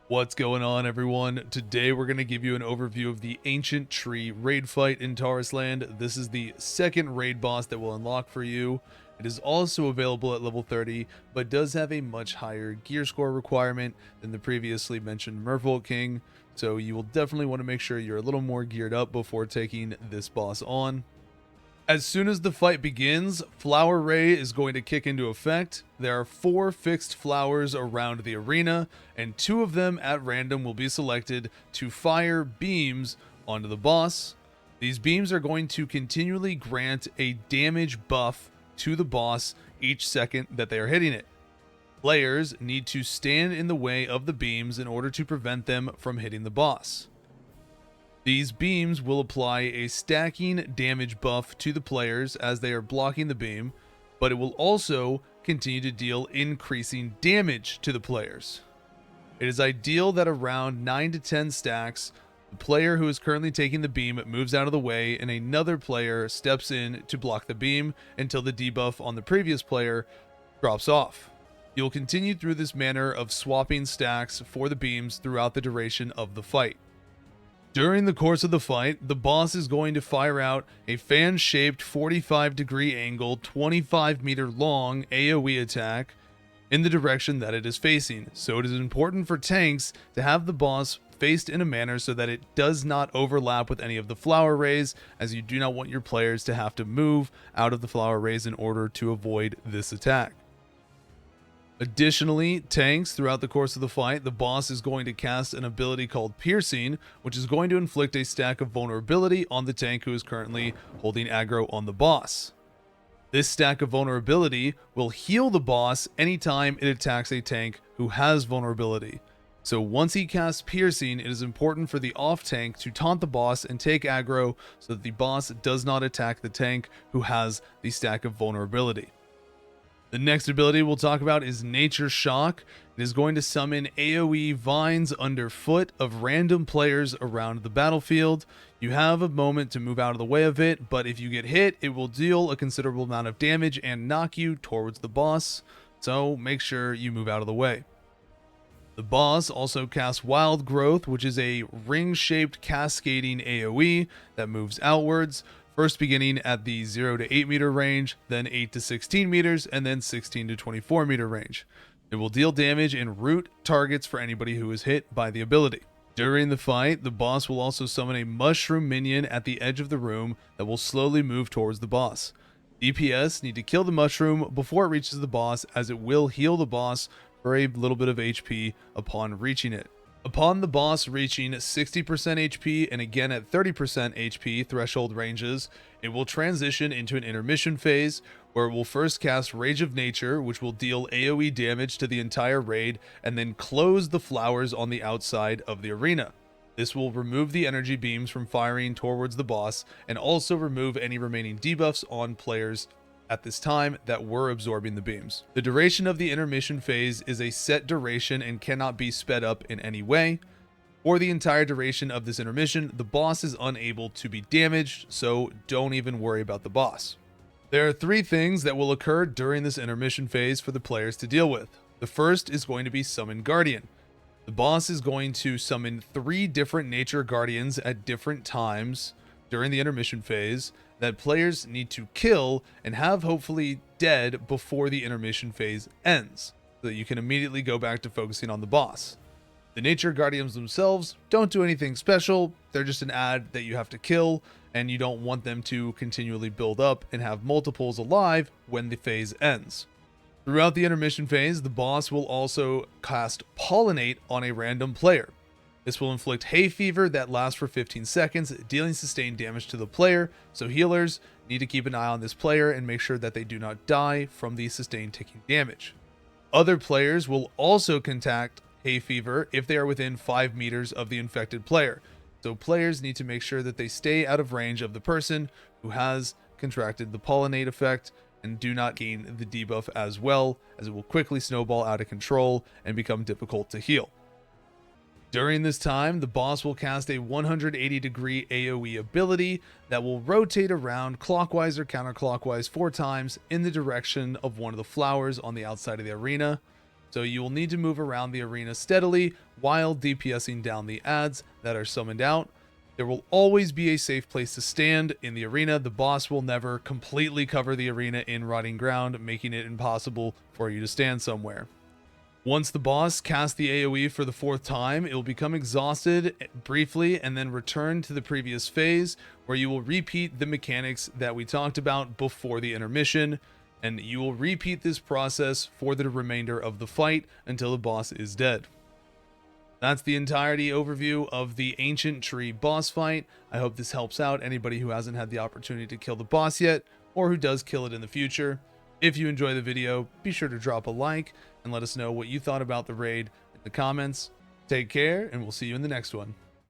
What's going on, everyone? Today we're going to give you an overview of the Ancient Tree raid fight in Tarisland. This is the second raid boss that will unlock for you. It is also available at level 30, but does have a much higher gear score requirement than the previously mentioned Merfolk King, so you will definitely want to make sure you're a little more geared up before taking this boss on. As soon as the fight begins, Flower Ray is going to kick into effect. There are 4 fixed flowers around the arena, and 2 of them at random will be selected to fire beams onto the boss. These beams are going to continually grant a damage buff to the boss each second that they are hitting it. Players need to stand in the way of the beams in order to prevent them from hitting the boss. These beams will apply a stacking damage buff to the players as they are blocking the beam, but it will also continue to deal increasing damage to the players. It is ideal that around 9 to 10 stacks, the player who is currently taking the beam moves out of the way and another player steps in to block the beam until the debuff on the previous player drops off. You'll continue through this manner of swapping stacks for the beams throughout the duration of the fight. During the course of the fight, the boss is going to fire out a fan-shaped 45-degree angle, 25-meter long AoE attack in the direction that it is facing. So it is important for tanks to have the boss faced in a manner so that it does not overlap with any of the flower rays, as you do not want your players to have to move out of the flower rays in order to avoid this attack. Additionally, tanks, throughout the course of the fight, the boss is going to cast an ability called Piercing, which is going to inflict a stack of vulnerability on the tank who is currently holding aggro on the boss. This stack of vulnerability will heal the boss anytime it attacks a tank who has vulnerability. So once he casts Piercing, it is important for the off tank to taunt the boss and take aggro so that the boss does not attack the tank who has the stack of vulnerability. The next ability we'll talk about is Nature Shock. It is going to summon AoE vines underfoot of random players around the battlefield. You have a moment to move out of the way of it, but if you get hit, it will deal a considerable amount of damage and knock you towards the boss, so make sure you move out of the way. The boss also casts Wild Growth, which is a ring-shaped cascading AoE that moves outwards, first beginning at the 0 to 8 meter range, then 8 to 16 meters, and then 16 to 24 meter range. It will deal damage and root targets for anybody who is hit by the ability. During the fight, the boss will also summon a mushroom minion at the edge of the room that will slowly move towards the boss. DPS need to kill the mushroom before it reaches the boss, as it will heal the boss for a little bit of HP upon reaching it. Upon the boss reaching 60% HP and again at 30% HP threshold ranges, it will transition into an intermission phase where it will first cast Rage of Nature, which will deal AoE damage to the entire raid, and then close the flowers on the outside of the arena. This will remove the energy beams from firing towards the boss and also remove any remaining debuffs on players at this time that were absorbing the beams. The duration of the intermission phase is a set duration and cannot be sped up in any way. For the entire duration of this intermission, the boss is unable to be damaged, so don't even worry about the boss. There are 3 things that will occur during this intermission phase for the players to deal with. The first is going to be Summon Guardian. The boss is going to summon 3 different nature guardians at different times during the intermission phase that players need to kill and have hopefully dead before the intermission phase ends, so that you can immediately go back to focusing on the boss. The nature guardians themselves don't do anything special, they're just an ad that you have to kill, and you don't want them to continually build up and have multiples alive when the phase ends. Throughout the intermission phase, the boss will also cast Pollinate on a random player. This will inflict hay fever that lasts for 15 seconds, dealing sustained damage to the player, so healers need to keep an eye on this player and make sure that they do not die from the sustained ticking damage. Other players will also contact hay fever if they are within 5 meters of the infected player, so players need to make sure that they stay out of range of the person who has contracted the pollinate effect and do not gain the debuff as well, as it will quickly snowball out of control and become difficult to heal. During this time, the boss will cast a 180-degree AoE ability that will rotate around clockwise or counterclockwise 4 times in the direction of one of the flowers on the outside of the arena. so you will need to move around the arena steadily while DPSing down the adds that are summoned out. There will always be a safe place to stand in the arena. The boss will never completely cover the arena in rotting ground, making it impossible for you to stand somewhere. Once the boss casts the AoE for the 4th time, it will become exhausted briefly and then return to the previous phase, where you will repeat the mechanics that we talked about before the intermission, and you will repeat this process for the remainder of the fight until the boss is dead. That's the entirety overview of the Ancient Tree boss fight. I hope this helps out anybody who hasn't had the opportunity to kill the boss yet, or who does kill it in the future. If you enjoy the video, be sure to drop a like and let us know what you thought about the raid in the comments. Take care, and we'll see you in the next one.